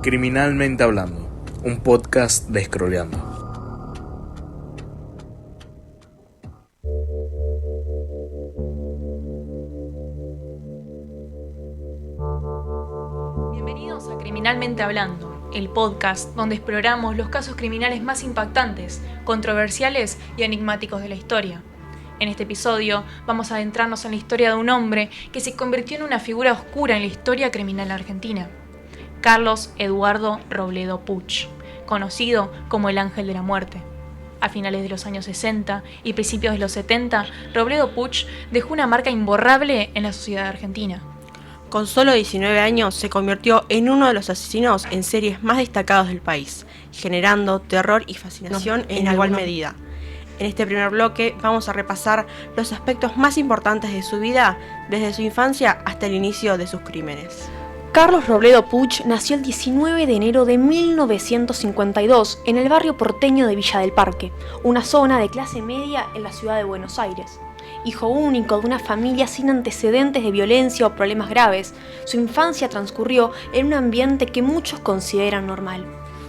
Criminalmente Hablando, un podcast de Scrolleando. Bienvenidos a Criminalmente Hablando, el podcast donde exploramos los casos criminales más impactantes, controversiales y enigmáticos de la historia. En este episodio vamos a adentrarnos en la historia de un hombre que se convirtió en una figura oscura en la historia criminal argentina. Carlos Eduardo Robledo Puch, conocido como el Ángel de la Muerte. A finales de los años 60 y principios de los 70, Robledo Puch dejó una marca imborrable en la sociedad argentina. Con solo 19 años se convirtió en uno de los asesinos en series más destacados del país, generando terror y fascinación en igual medida. En este primer bloque vamos a repasar los aspectos más importantes de su vida desde su infancia hasta el inicio de sus crímenes. Carlos Robledo Puch nació el 19 de enero de 1952 en el barrio porteño de Villa del Parque, una zona de clase media en la ciudad de Buenos Aires. Hijo único de una familia sin antecedentes de violencia o problemas graves, su infancia transcurrió en un ambiente que muchos consideran normal.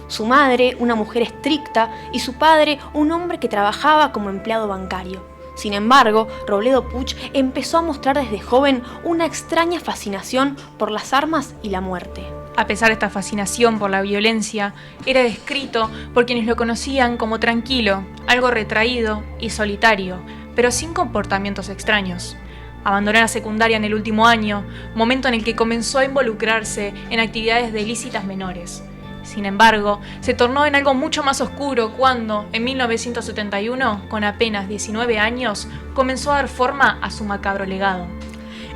Su madre, una mujer estricta, y su padre, un hombre que trabajaba como empleado bancario. Sin embargo, Robledo Puch empezó a mostrar desde joven una extraña fascinación por las armas y la muerte. A pesar de esta fascinación por la violencia, era descrito por quienes lo conocían como tranquilo, algo retraído y solitario, pero sin comportamientos extraños. Abandonó la secundaria en el último año, momento en el que comenzó a involucrarse en actividades de ilícitas menores. Sin embargo, se tornó en algo mucho más oscuro cuando, en 1971, con apenas 19 años, comenzó a dar forma a su macabro legado.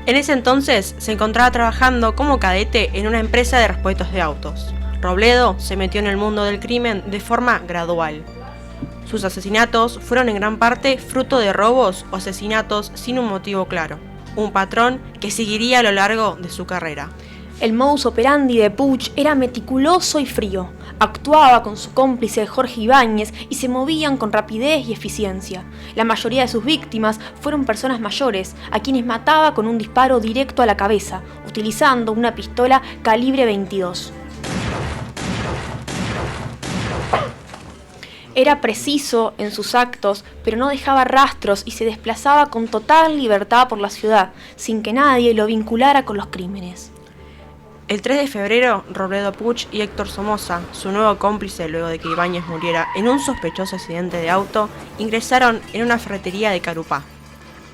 En ese entonces se encontraba trabajando como cadete en una empresa de repuestos de autos. Robledo se metió en el mundo del crimen de forma gradual. Sus asesinatos fueron en gran parte fruto de robos o asesinatos sin un motivo claro, un patrón que seguiría a lo largo de su carrera. El modus operandi de Puch era meticuloso y frío. Actuaba con su cómplice Jorge Ibáñez y se movían con rapidez y eficiencia. La mayoría de sus víctimas fueron personas mayores, a quienes mataba con un disparo directo a la cabeza, utilizando una pistola calibre 22. Era preciso en sus actos, pero no dejaba rastros y se desplazaba con total libertad por la ciudad, sin que nadie lo vinculara con los crímenes. El 3 de febrero, Robledo Puch y Héctor Somoza, su nuevo cómplice luego de que Ibáñez muriera en un sospechoso accidente de auto, ingresaron en una ferretería de Carupá.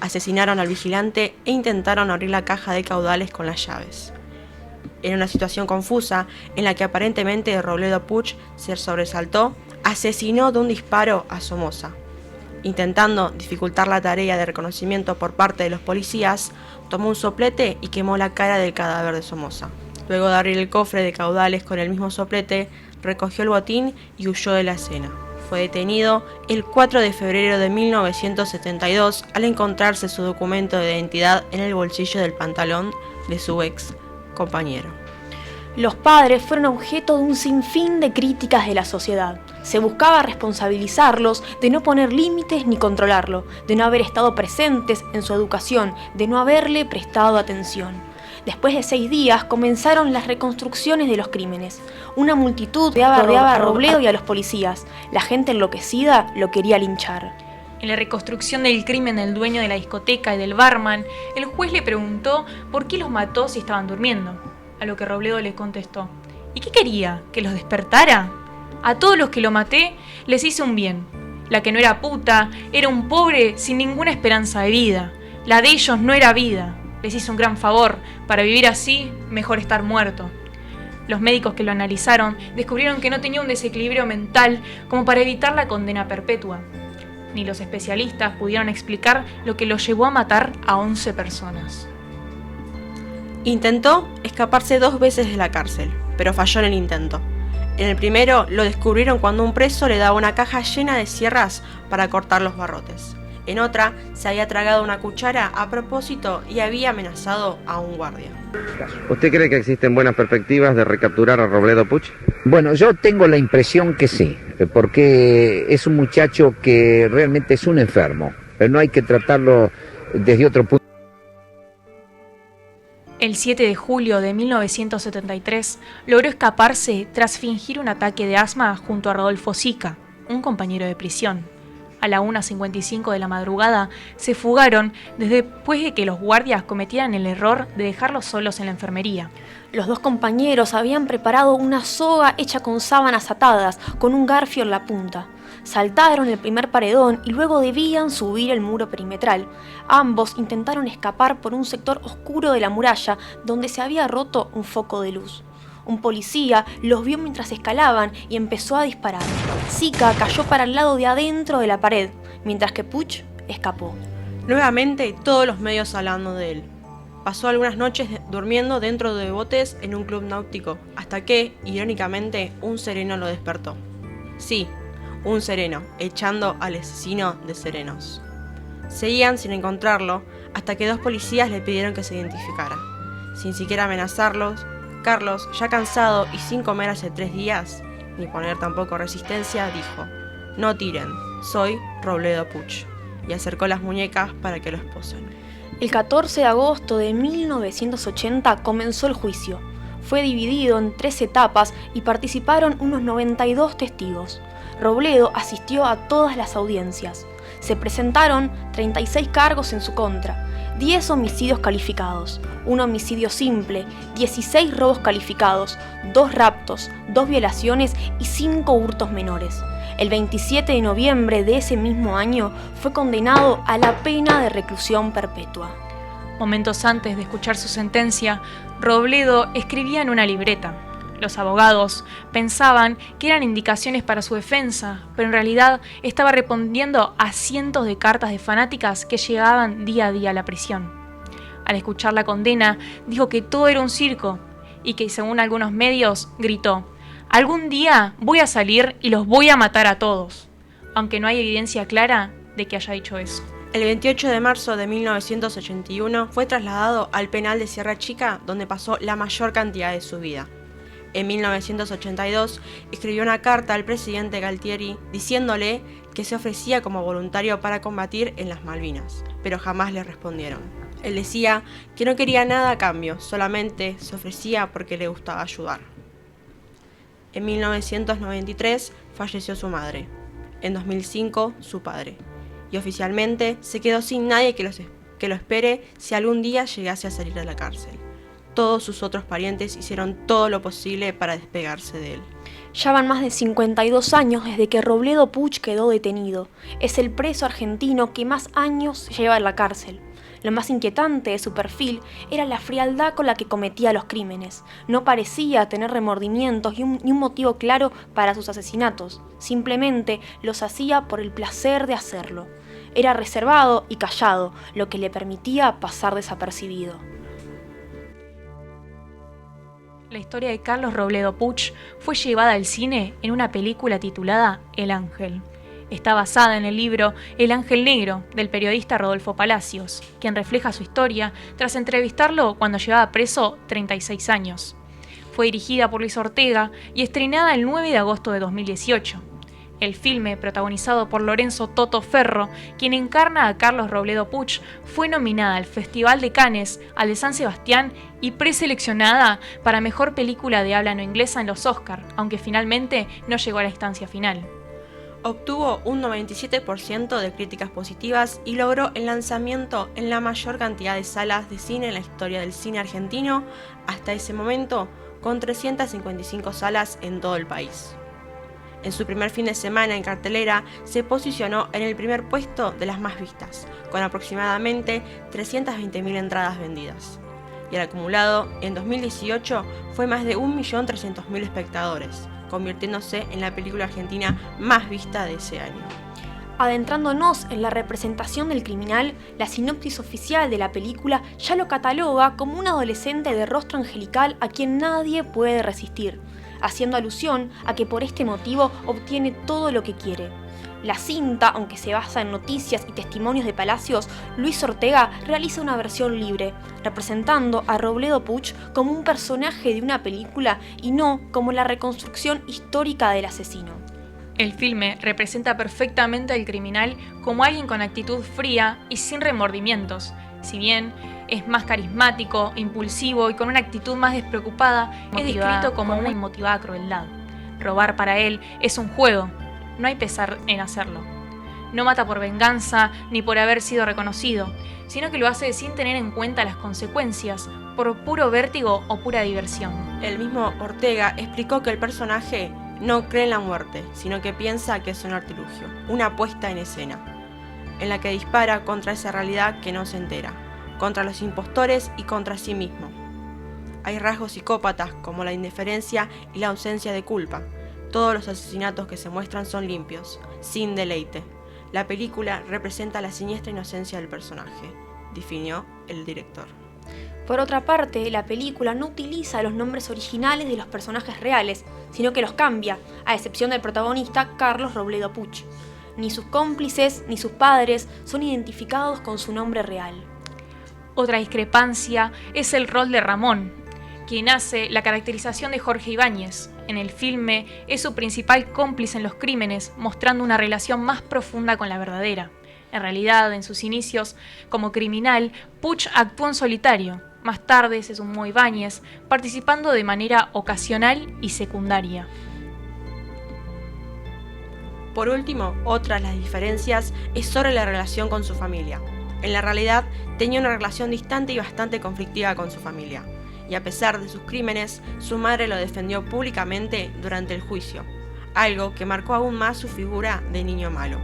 Asesinaron al vigilante e intentaron abrir la caja de caudales con las llaves. En una situación confusa, en la que aparentemente Robledo Puch se sobresaltó, asesinó de un disparo a Somoza. Intentando dificultar la tarea de reconocimiento por parte de los policías, tomó un soplete y quemó la cara del cadáver de Somoza. Luego de abrir el cofre de caudales con el mismo soplete, recogió el botín y huyó de la escena. Fue detenido el 4 de febrero de 1972 al encontrarse su documento de identidad en el bolsillo del pantalón de su ex compañero. Los padres fueron objeto de un sinfín de críticas de la sociedad. Se buscaba responsabilizarlos de no poner límites ni controlarlo, de no haber estado presentes en su educación, de no haberle prestado atención. Después de 6 días comenzaron las reconstrucciones de los crímenes. Una multitud rodeaba a Robledo y a los policías. La gente enloquecida lo quería linchar. En la reconstrucción del crimen del dueño de la discoteca y del barman, el juez le preguntó por qué los mató si estaban durmiendo. A lo que Robledo le contestó: ¿y qué quería? ¿Que los despertara? A todos los que lo maté les hice un bien. La que no era puta era un pobre sin ninguna esperanza de vida. La de ellos no era vida. Les hice un gran favor. Para vivir así, mejor estar muerto. Los médicos que lo analizaron descubrieron que no tenía un desequilibrio mental como para evitar la condena perpetua. Ni los especialistas pudieron explicar lo que lo llevó a matar a 11 personas. Intentó escaparse 2 veces de la cárcel, pero falló en el intento. En el primero lo descubrieron cuando un preso le daba una caja llena de sierras para cortar los barrotes. En otra, se había tragado una cuchara a propósito y había amenazado a un guardia. ¿Usted cree que existen buenas perspectivas de recapturar a Robledo Puch? Bueno, yo tengo la impresión que sí, porque es un muchacho que realmente es un enfermo. No hay que tratarlo desde otro punto. El 7 de julio de 1973 logró escaparse tras fingir un ataque de asma junto a Rodolfo Sica, un compañero de prisión. A la 1:55 de la madrugada se fugaron después de que los guardias cometieran el error de dejarlos solos en la enfermería. Los dos compañeros habían preparado una soga hecha con sábanas atadas, con un garfio en la punta. Saltaron el primer paredón y luego debían subir el muro perimetral. Ambos intentaron escapar por un sector oscuro de la muralla donde se había roto un foco de luz. Un policía los vio mientras escalaban y empezó a disparar. Sica cayó para el lado de adentro de la pared, mientras que Puch escapó. Nuevamente todos los medios hablando de él. Pasó algunas noches durmiendo dentro de botes en un club náutico, hasta que, irónicamente, un sereno lo despertó. Sí, un sereno, echando al asesino de serenos. Seguían sin encontrarlo, hasta que dos policías le pidieron que se identificara. Sin siquiera amenazarlos, Carlos, ya cansado y sin comer hace 3 días, ni poner tampoco resistencia, dijo: «No tiren, soy Robledo Puch», y acercó las muñecas para que lo esposen. El 14 de agosto de 1980 comenzó el juicio. Fue dividido en 3 etapas y participaron unos 92 testigos. Robledo asistió a todas las audiencias. Se presentaron 36 cargos en su contra, 10 homicidios calificados, 1 homicidio simple, 16 robos calificados, 2 raptos, 2 violaciones y 5 hurtos menores. El 27 de noviembre de ese mismo año fue condenado a la pena de reclusión perpetua. Momentos antes de escuchar su sentencia, Robledo escribía en una libreta. Los abogados pensaban que eran indicaciones para su defensa, pero en realidad estaba respondiendo a cientos de cartas de fanáticas que llegaban día a día a la prisión. Al escuchar la condena, dijo que todo era un circo y que, según algunos medios, gritó: «Algún día voy a salir y los voy a matar a todos», aunque no hay evidencia clara de que haya dicho eso. El 28 de marzo de 1981 fue trasladado al penal de Sierra Chica, donde pasó la mayor cantidad de su vida. En 1982 escribió una carta al presidente Galtieri diciéndole que se ofrecía como voluntario para combatir en las Malvinas, pero jamás le respondieron. Él decía que no quería nada a cambio, solamente se ofrecía porque le gustaba ayudar. En 1993 falleció su madre, en 2005 su padre, y oficialmente se quedó sin nadie que lo espere si algún día llegase a salir de la cárcel. Todos sus otros parientes hicieron todo lo posible para despegarse de él. Ya van más de 52 años desde que Robledo Puch quedó detenido. Es el preso argentino que más años lleva en la cárcel. Lo más inquietante de su perfil era la frialdad con la que cometía los crímenes. No parecía tener remordimientos ni un motivo claro para sus asesinatos. Simplemente los hacía por el placer de hacerlo. Era reservado y callado, lo que le permitía pasar desapercibido. La historia de Carlos Robledo Puch fue llevada al cine en una película titulada El Ángel. Está basada en el libro El Ángel Negro, del periodista Rodolfo Palacios, quien refleja su historia tras entrevistarlo cuando llevaba preso 36 años. Fue dirigida por Luis Ortega y estrenada el 9 de agosto de 2018. El filme, protagonizado por Lorenzo Toto Ferro, quien encarna a Carlos Robledo Puch, fue nominada al Festival de Cannes, al de San Sebastián y preseleccionada para Mejor Película de Habla No Inglesa en los Oscar, aunque finalmente no llegó a la instancia final. Obtuvo un 97% de críticas positivas y logró el lanzamiento en la mayor cantidad de salas de cine en la historia del cine argentino hasta ese momento, con 355 salas en todo el país. En su primer fin de semana en cartelera se posicionó en el primer puesto de las más vistas, con aproximadamente 320.000 entradas vendidas. Y el acumulado en 2018 fue más de 1.300.000 espectadores, convirtiéndose en la película argentina más vista de ese año. Adentrándonos en la representación del criminal, la sinopsis oficial de la película ya lo cataloga como un adolescente de rostro angelical a quien nadie puede resistir, haciendo alusión a que por este motivo obtiene todo lo que quiere. La cinta, aunque se basa en noticias y testimonios de Palacios, Luis Ortega realiza una versión libre, representando a Robledo Puch como un personaje de una película y no como la reconstrucción histórica del asesino. El filme representa perfectamente al criminal como alguien con actitud fría y sin remordimientos. Si bien es más carismático, impulsivo y con una actitud más despreocupada, es descrito como una inmotivada crueldad. Robar para él es un juego, no hay pesar en hacerlo. No mata por venganza ni por haber sido reconocido, sino que lo hace sin tener en cuenta las consecuencias, por puro vértigo o pura diversión. El mismo Ortega explicó que el personaje no cree en la muerte, sino que piensa que es un artilugio, una puesta en escena, en la que dispara contra esa realidad que no se entera, contra los impostores y contra sí mismo. Hay rasgos psicópatas como la indiferencia y la ausencia de culpa. Todos los asesinatos que se muestran son limpios, sin deleite. La película representa la siniestra inocencia del personaje, definió el director. Por otra parte, la película no utiliza los nombres originales de los personajes reales, sino que los cambia, a excepción del protagonista Carlos Robledo Puch. Ni sus cómplices ni sus padres son identificados con su nombre real. Otra discrepancia es el rol de Ramón, quien hace la caracterización de Jorge Ibáñez. En el filme es su principal cómplice en los crímenes, mostrando una relación más profunda con la verdadera. En realidad, en sus inicios como criminal, Puch actuó en solitario. Más tarde se sumó Ibáñez, participando de manera ocasional y secundaria. Por último, otra de las diferencias es sobre la relación con su familia. En la realidad, tenía una relación distante y bastante conflictiva con su familia. Y a pesar de sus crímenes, su madre lo defendió públicamente durante el juicio, algo que marcó aún más su figura de niño malo.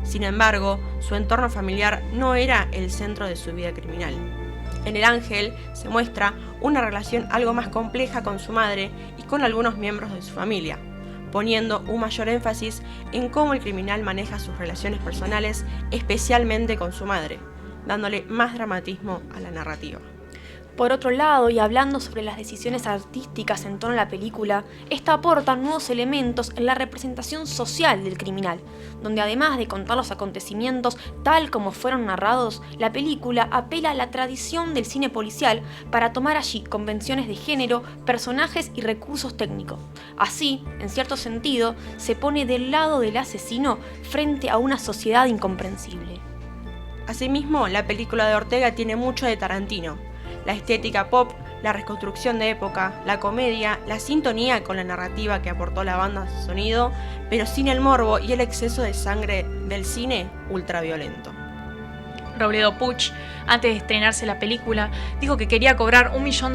Sin embargo, su entorno familiar no era el centro de su vida criminal. En El Ángel se muestra una relación algo más compleja con su madre y con algunos miembros de su familia, poniendo un mayor énfasis en cómo el criminal maneja sus relaciones personales, especialmente con su madre, dándole más dramatismo a la narrativa. Por otro lado, y hablando sobre las decisiones artísticas en torno a la película, esta aporta nuevos elementos en la representación social del criminal, donde además de contar los acontecimientos tal como fueron narrados, la película apela a la tradición del cine policial para tomar allí convenciones de género, personajes y recursos técnicos. Así, en cierto sentido, se pone del lado del asesino frente a una sociedad incomprensible. Asimismo, la película de Ortega tiene mucho de Tarantino. La estética pop, la reconstrucción de época, la comedia, la sintonía con la narrativa que aportó la banda de sonido, pero sin el morbo y el exceso de sangre del cine ultraviolento. Robledo Puch, antes de estrenarse la película, dijo que quería cobrar $1 millón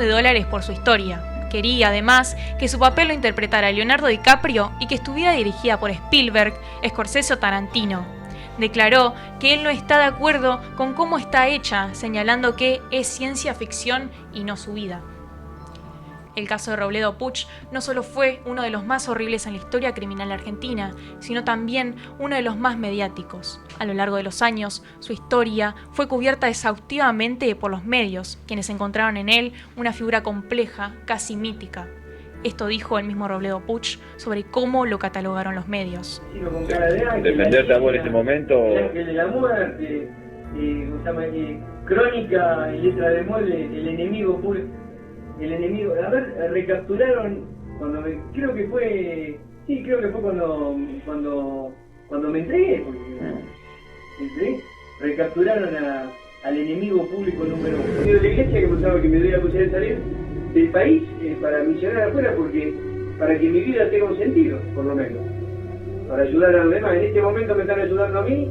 por su historia. Quería, además, que su papel lo interpretara Leonardo DiCaprio y que estuviera dirigida por Spielberg, Scorsese o Tarantino. Declaró que él no está de acuerdo con cómo está hecha, señalando que es ciencia ficción y no su vida. El caso de Robledo Puch no solo fue uno de los más horribles en la historia criminal argentina, sino también uno de los más mediáticos. A lo largo de los años, su historia fue cubierta exhaustivamente por los medios, quienes encontraron en él una figura compleja, casi mítica. Esto dijo el mismo Robledo Puch sobre cómo lo catalogaron los medios. Defenderte a vos en ese momento. El ángel de la muerte, crónica en letra de mole, el enemigo puro. El enemigo. A ver, recapturaron creo que fue cuando me entregué, porque recapturaron al enemigo público número 1. De la iglesia que pensaba que me dio la posibilidad de salir del país para misionar afuera, para que mi vida tenga un sentido, por lo menos, para ayudar a los demás. En este momento me están ayudando a mí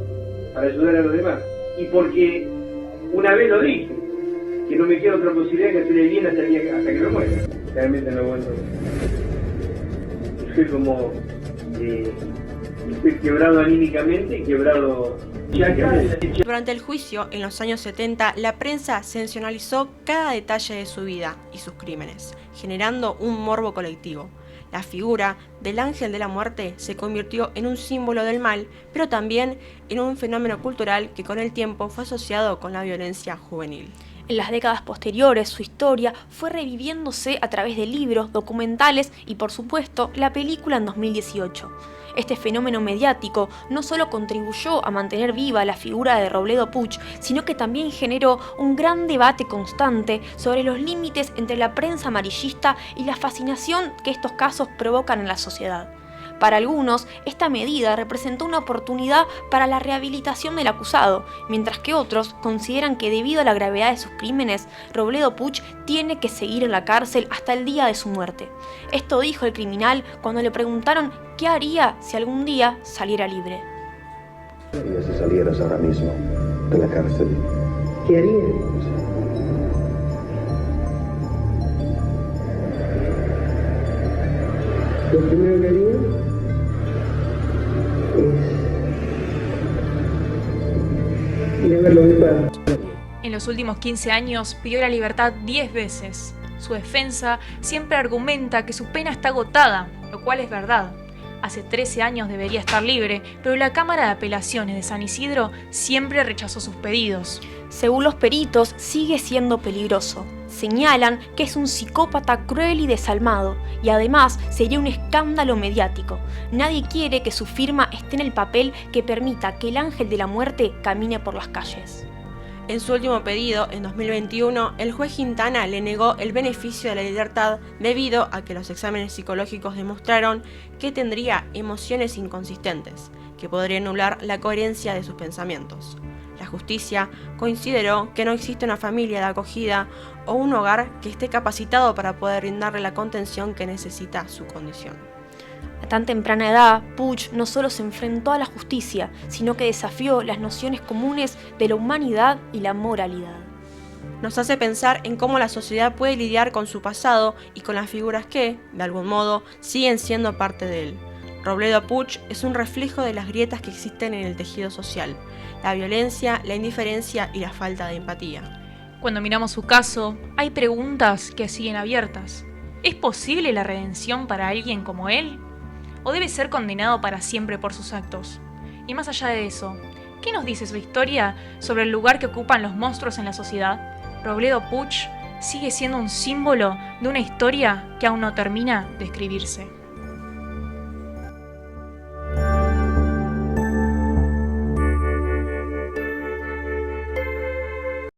para ayudar a los demás, y porque una vez lo dije, que no me queda otra posibilidad que hacer el bien hasta que me muera. Realmente no aguanto. Estoy quebrado anímicamente, quebrado. Durante el juicio, en los años 70, la prensa sensacionalizó cada detalle de su vida y sus crímenes, generando un morbo colectivo. La figura del ángel de la muerte se convirtió en un símbolo del mal, pero también en un fenómeno cultural que con el tiempo fue asociado con la violencia juvenil. En las décadas posteriores, su historia fue reviviéndose a través de libros, documentales y, por supuesto, la película en 2018. Este fenómeno mediático no solo contribuyó a mantener viva la figura de Robledo Puch, sino que también generó un gran debate constante sobre los límites entre la prensa amarillista y la fascinación que estos casos provocan en la sociedad. Para algunos, esta medida representó una oportunidad para la rehabilitación del acusado, mientras que otros consideran que debido a la gravedad de sus crímenes, Robledo Puch tiene que seguir en la cárcel hasta el día de su muerte. Esto dijo el criminal cuando le preguntaron qué haría si algún día saliera libre. ¿Qué harías si salieras ahora mismo de la cárcel? ¿Qué haría? Lo primero que haría es ir a verlo a mi padre. En los últimos 15 años pidió la libertad 10 veces. Su defensa siempre argumenta que su pena está agotada, lo cual es verdad. Hace 13 años debería estar libre, pero la Cámara de Apelaciones de San Isidro siempre rechazó sus pedidos. Según los peritos, sigue siendo peligroso. Señalan que es un psicópata cruel y desalmado, y además sería un escándalo mediático. Nadie quiere que su firma esté en el papel que permita que el ángel de la muerte camine por las calles. En su último pedido, en 2021, el juez Quintana le negó el beneficio de la libertad debido a que los exámenes psicológicos demostraron que tendría emociones inconsistentes, que podrían anular la coherencia de sus pensamientos. La justicia consideró que no existe una familia de acogida o un hogar que esté capacitado para poder brindarle la contención que necesita su condición. A tan temprana edad, Puch no solo se enfrentó a la justicia, sino que desafió las nociones comunes de la humanidad y la moralidad. Nos hace pensar en cómo la sociedad puede lidiar con su pasado y con las figuras que, de algún modo, siguen siendo parte de él. Robledo Puch es un reflejo de las grietas que existen en el tejido social, la violencia, la indiferencia y la falta de empatía. Cuando miramos su caso, hay preguntas que siguen abiertas. ¿Es posible la redención para alguien como él? ¿O debe ser condenado para siempre por sus actos? Y más allá de eso, ¿qué nos dice su historia sobre el lugar que ocupan los monstruos en la sociedad? Robledo Puch sigue siendo un símbolo de una historia que aún no termina de escribirse.